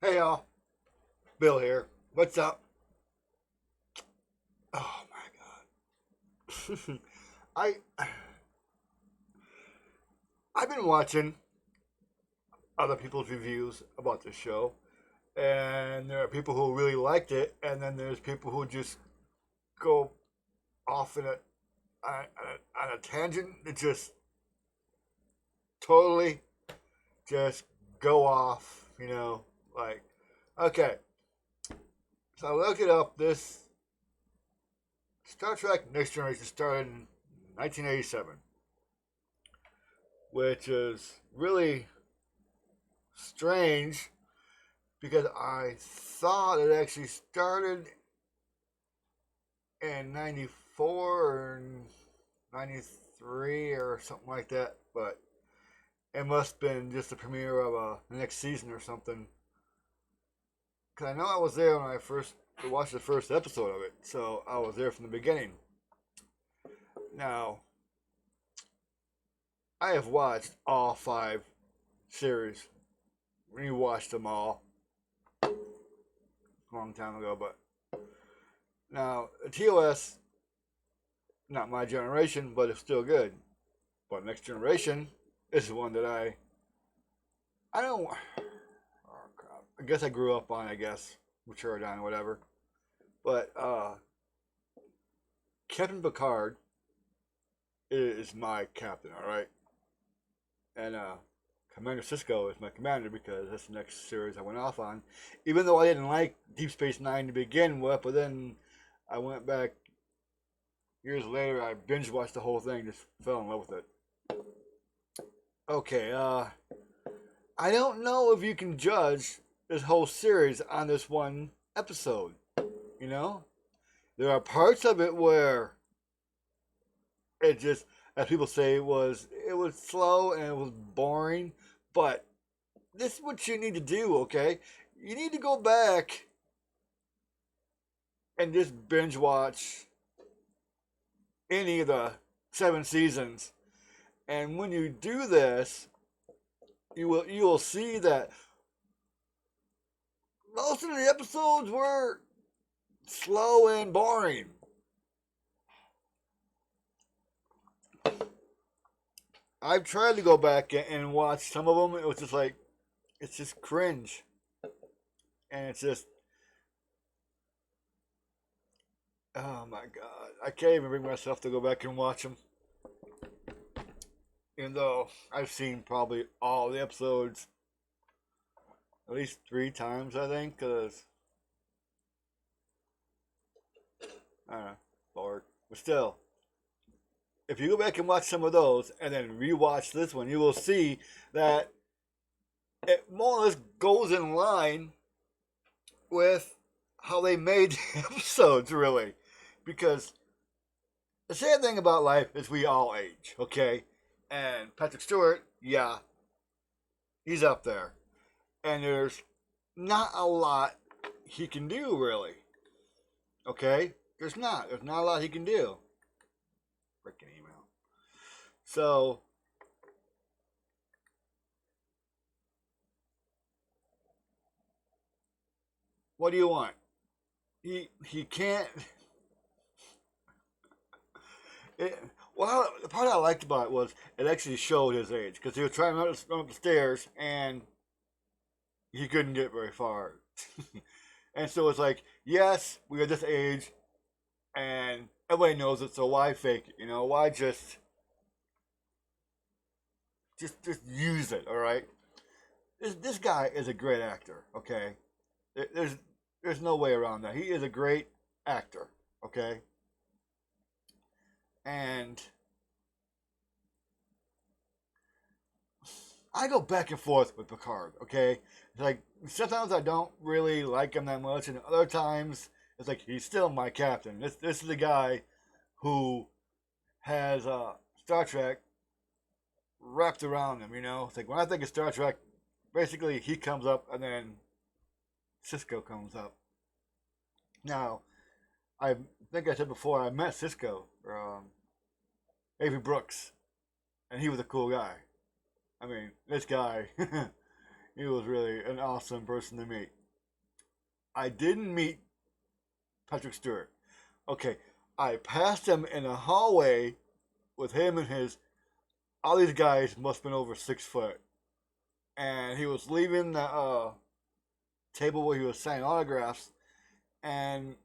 Hey y'all, Bill here. What's up? Oh my god. I I've been watching other people's reviews about the show, and there are people who really liked it, and then there's people who just go off on a tangent that just totally just go off. Like okay. So I looked it up. This Star Trek Next Generation started in 1987, which is really strange because I thought it actually started in 94 or 93 or something like that, but it must have been just the premiere of the next season or something. Because I know I was there when I first watched the first episode of it, so I was there from the beginning. Now, I have watched all five series, rewatched them all a long time ago, but now TOS, not my generation, but it's still good. But Next Generation is the one that I don't. Oh crap! I guess I grew up on. I guess matured on whatever. But Captain Picard is my captain. All right, and Commander Cisco is my commander because that's the next series I went off on. Even though I didn't like Deep Space Nine to begin with, but then I went back years later. I binge watched the whole thing, just fell in love with it. Okay, I don't know if you can judge this whole series on this one episode. You know, there are parts of it where it just, as people say, it was slow and it was boring. But this is what you need to do. Okay, you need to go back and just binge watch any of the 7 seasons. And when you do this, you will see that most of the episodes were slow and boring. I've tried to go back and watch some of them. It was just like it's just cringe, and it's just oh my god, I can't even bring myself to go back and watch them. Even though I've seen probably all the episodes at least 3 times, I think, because I don't know, bored. But still, if you go back and watch some of those and then rewatch this one, you will see that it more or less goes in line with how they made the episodes, really. Because the sad thing about life is we all age, okay? And Patrick Stewart, yeah, he's up there. And there's not a lot he can do, really, okay? There's not a lot he can do. Freaking email. So, what do you want? He can't. It, well, the part I liked about it was it actually showed his age because he was trying to run up the stairs and he couldn't get very far. And so it's like, yes, we are this age, and everybody knows it. So why fake it? Why just use it? All right. This guy is a great actor. Okay. There's there's no way around that. He is a great actor. Okay. And I go back and forth with Picard. Okay. It's like sometimes I don't really like him that much, and other times it's like he's still my captain. This is the guy who has Star Trek wrapped around him. It's like when I think of Star Trek, basically he comes up and then Cisco comes up. Now I think I said before I met Cisco, Avery Brooks, and he was a cool guy. I mean, this guy, He was really an awesome person to meet. I didn't meet Patrick Stewart. Okay, I passed him in a hallway with him and his. All these guys must have been over 6 foot, and he was leaving the table where he was signing autographs, and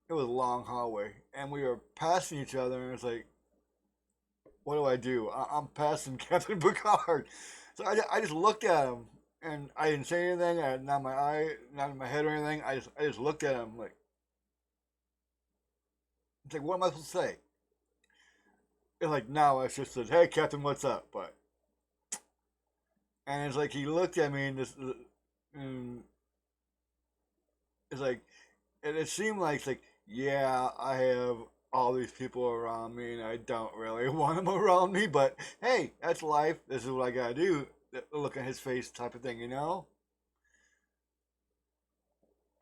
it was a long hallway, and we were passing each other, and it was like, what do I do? I'm passing Captain Picard. So I just looked at him, and I didn't say anything. I had not my eye, not in my head or anything. I just looked at him like, it's like, what am I supposed to say? And like now, I just said, "Hey, Captain, what's up?" But and it's like he looked at me, and this, and it's like, and it seemed like it's like, yeah, I have all these people around me, and I don't really want them around me. But hey, that's life. This is what I gotta do. Look at his face, type of thing, you know.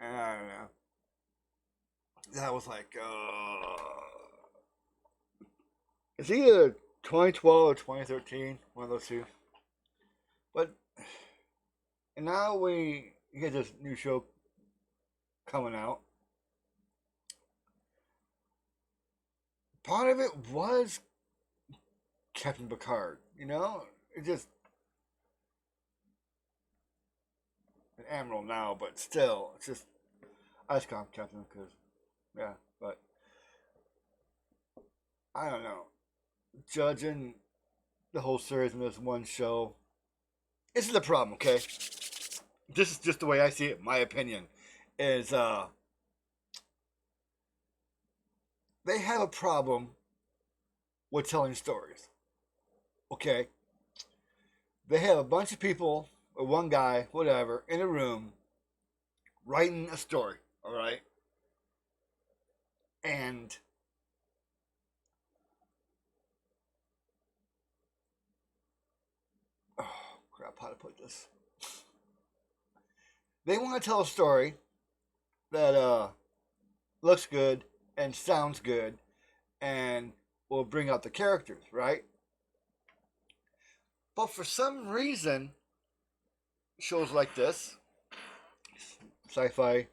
And I don't know. That was like, it's either 2012 or 2013, one of those two. But and now we get this new show coming out. Part of it was Captain Picard, you know. It just an admiral now, but still, it's just I just call him Captain because yeah. But I don't know. Judging the whole series in this one show, this is the problem. Okay, this is just the way I see it. My opinion is they have a problem with telling stories. Okay, they have a bunch of people or one guy, whatever, in a room writing a story. All right, and oh crap, how to put this? They want to tell a story that looks good and sounds good and will bring out the characters, right? But for some reason, shows like this, sci-fi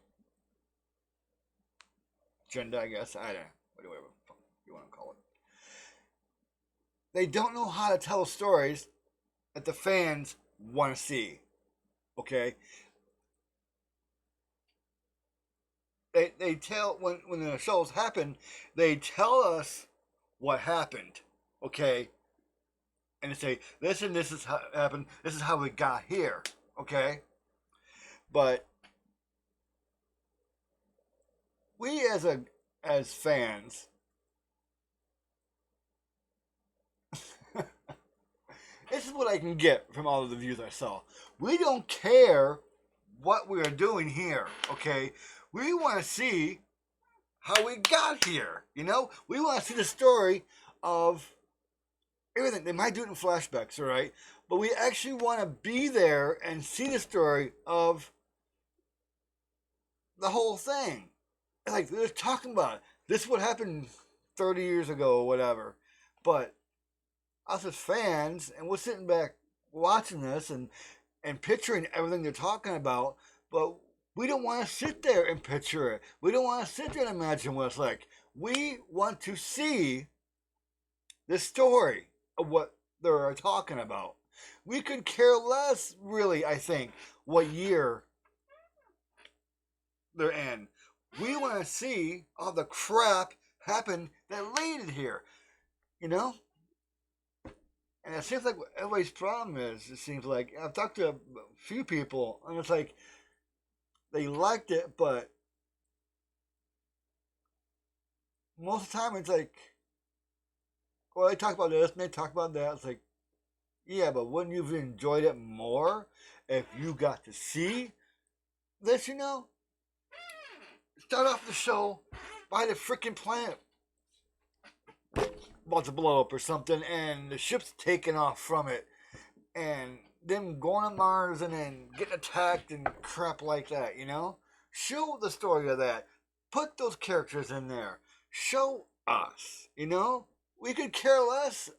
agenda, I guess, I don't know, whatever you want to call it, they don't know how to tell stories that the fans want to see. Okay, they tell when the shows happen, they tell us what happened. Okay, and they say this and this is how it happened. This is how we got here. Okay, but we as fans, this is what I can get from all of the views I saw. We don't care what we are doing here. Okay, we want to see how we got here. You know, we want to see the story of everything. They might do it in flashbacks, all right, but we actually want to be there and see the story of the whole thing. Like they're talking about it. This would happen 30 years ago or whatever, but us as fans, and we're sitting back watching this and picturing everything they're talking about, but we don't want to sit there and picture it. We don't want to sit there and imagine what it's like. We want to see the story of what they're talking about. We could care less, really, I think, what year they're in. We want to see all the crap happen that led it here, you know? And it seems like what everybody's problem is, it seems like, I've talked to a few people, and it's like, they liked it, but most of the time it's like, well, they talk about this and they talk about that. It's like, yeah, but wouldn't you have enjoyed it more if you got to see this, you know? Start off the show by the freaking planet about to blow up or something, and the ship's taking off from it, and them going to Mars and then getting attacked and crap like that, you know? Show the story of that. Put those characters in there. Show us, you know? We could care less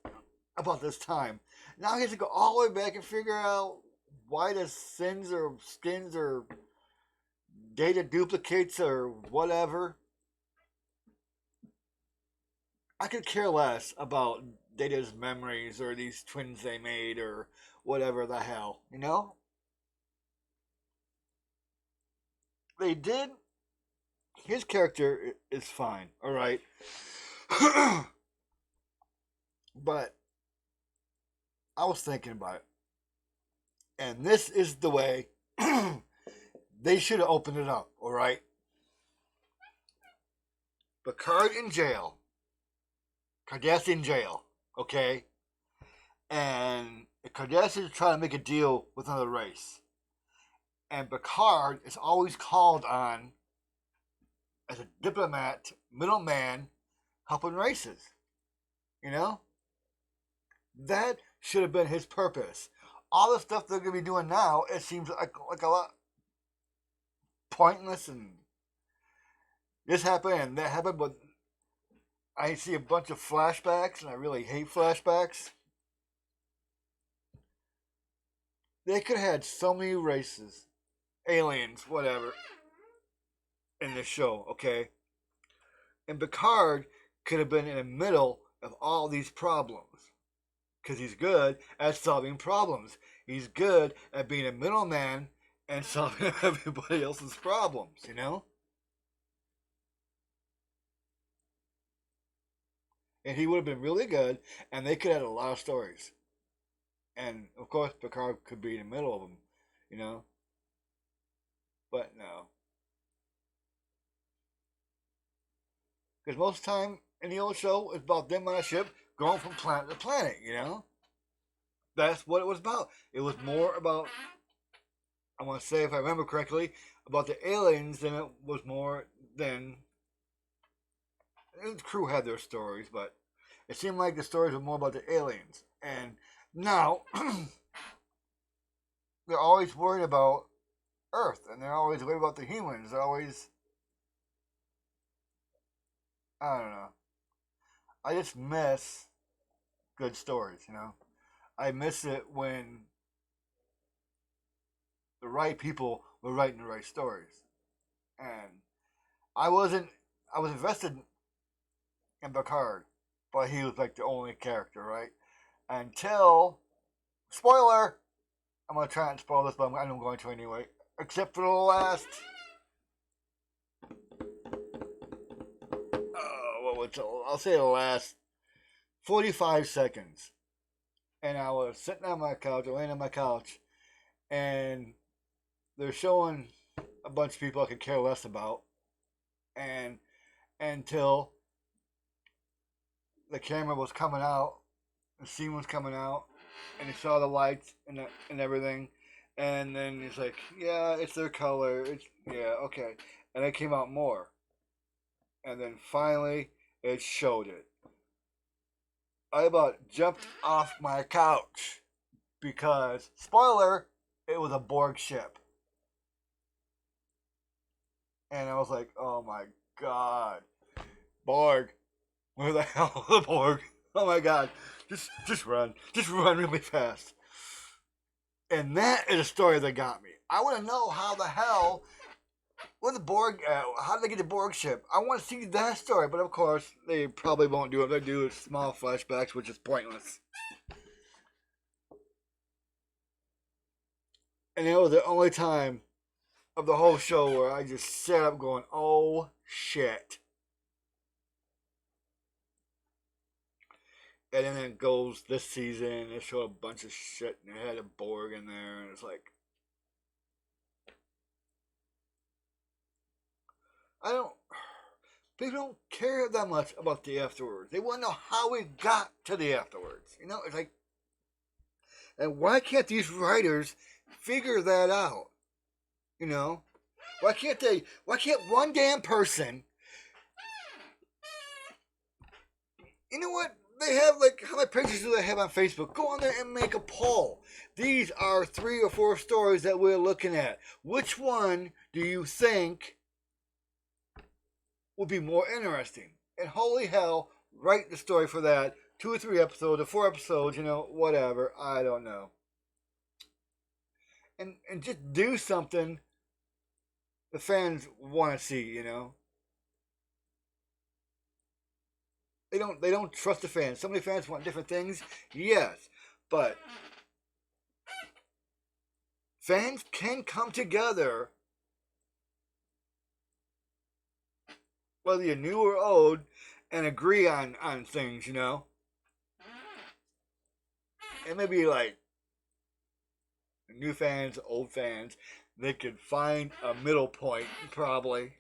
about this time. Now he has to go all the way back and figure out why the sins or skins or data duplicates or whatever. I could care less about Data's memories or these twins they made or whatever the hell, you know? They did. His character is fine, alright? But I was thinking about it. And this is the way they should have opened it up, alright? Picard in jail. Cardassian in jail, okay? And the Cardassians trying to make a deal with another race. And Picard is always called on as a diplomat, middleman, helping races. You know? That should have been his purpose. All the stuff they're going to be doing now, it seems like a lot pointless and this happened and that happened, but I see a bunch of flashbacks and I really hate flashbacks. They could have had so many races, aliens, whatever, in this show, okay? And Picard could have been in the middle of all these problems. Because he's good at solving problems. He's good at being a middleman and solving everybody else's problems, you know? And he would have been really good, and they could have had a lot of stories. And, of course, Picard could be in the middle of them, you know? But no. Because most of the time in the old show, it's about them on a ship going from planet to planet, you know? That's what it was about. It was more about, I want to say, if I remember correctly, about the aliens than it was more than. The crew had their stories, but it seemed like the stories were more about the aliens. And now, they're always worried about Earth, and they're always worried about the humans. They're always. I don't know. I just miss good stories, you know? I miss it when the right people were writing the right stories. And I was invested in Picard, but he was like the only character, right? Until, spoiler, I'm going to try and spoil this, but I'm going to anyway. Except for the last, I'll say the last 45 seconds. And I was sitting on my couch, or laying on my couch, and they're showing a bunch of people I could care less about. And until the camera was coming out, the scene was coming out, and you saw the lights and everything. And then it's like, yeah, it's their color. It's, yeah, okay. And it came out more. And then finally, it showed it. I about jumped off my couch because, spoiler, it was a Borg ship. And I was like, oh my god. Borg. Where the hell are the Borg? Oh my god. Just run. Just run really fast. And that is a story that got me. I want to know how the hell what the Borg? How did they get the Borg ship? I want to see that story, but of course they probably won't do it. They do small flashbacks, which is pointless. And it was the only time of the whole show where I just sat up going, "Oh shit!" And then it goes this season. They show a bunch of shit, and it had a Borg in there, and it's like, I don't. People don't care that much about the afterwards. They want to know how we got to the afterwards. You know, it's like, and why can't these writers figure that out? You know, why can't they? Why can't one damn person? You know what? They have like how many pages do they have on Facebook? Go on there and make a poll. These are 3 or 4 stories that we're looking at. Which one do you think would be more interesting? And holy hell, write the story for that 2 or 3 episodes or 4 episodes, whatever. I don't know. And just do something the fans want to see. They don't trust the fans. So many fans want different things, yes, but fans can come together, whether you're new or old, and agree on things. It may be like new fans, old fans. They could find a middle point, probably.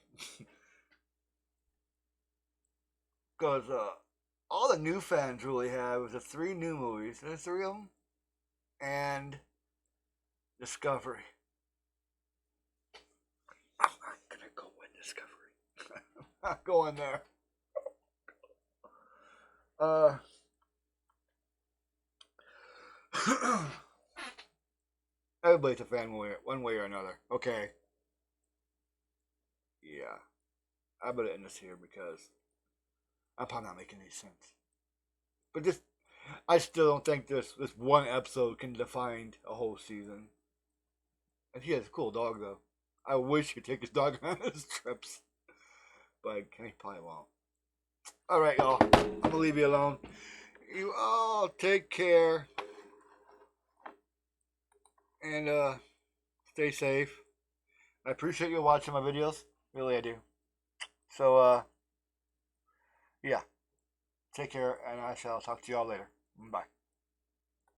Because all the new fans really have is the 3 new movies. There's 3 of them. And Discovery. I'm not going to go with Discovery. I'm not going there. Everybody's a fan one way or another. Okay. Yeah. I better end this here because I'm probably not making any sense. But I still don't think this one episode can define a whole season. And he has a cool dog though. I wish he could take his dog on his trips, but he probably won't. All right, y'all. I'm gonna leave you alone. You all take care and stay safe. I appreciate you watching my videos. Really, I do. So yeah. Take care, and I shall talk to y'all later. Bye.